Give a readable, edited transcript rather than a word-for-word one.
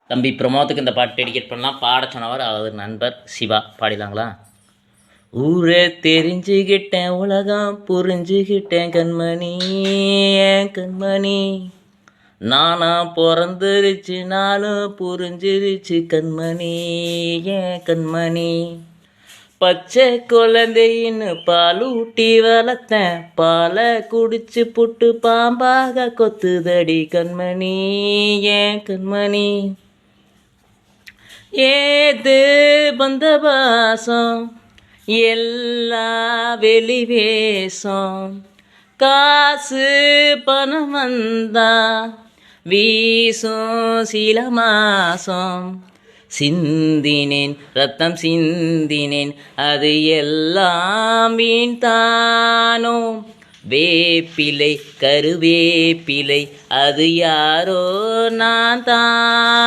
தம்பி பிரமோத்துக்கு இந்த பாட்டு டெடிகேட் பண்ணலாம். பாட சொன்னவர் அவர் நண்பர் சிவா. பாடிலாங்களா? ஊரை தெரிஞ்சுக்கிட்டேன், உலகம் புரிஞ்சுக்கிட்டேன் கண்மணி, ஏன் கண்மணி. நானா பிறந்துருச்சு, நானும் புரிஞ்சிருச்சு கண்மணி, ஏன் கண்மணி. பச்சை குழந்தைன்னு பால் ஊட்டி வளர்த்தேன், பாலை குடிச்சு புட்டு பாம்பாக கொத்துதடி கண்மணி, ஏன் கண்மணி. ஏது பந்த பாசம் எல்லா வெளிவேசம், காசு பணம் வந்தா வீசும் சில மாசம். சிந்தினேன் ரத்தம் சிந்தினேன், அது எல்லாம் வீண் தானோ. வேப்பிலை கருவேப்பிலை அது யாரோ நான் தான்.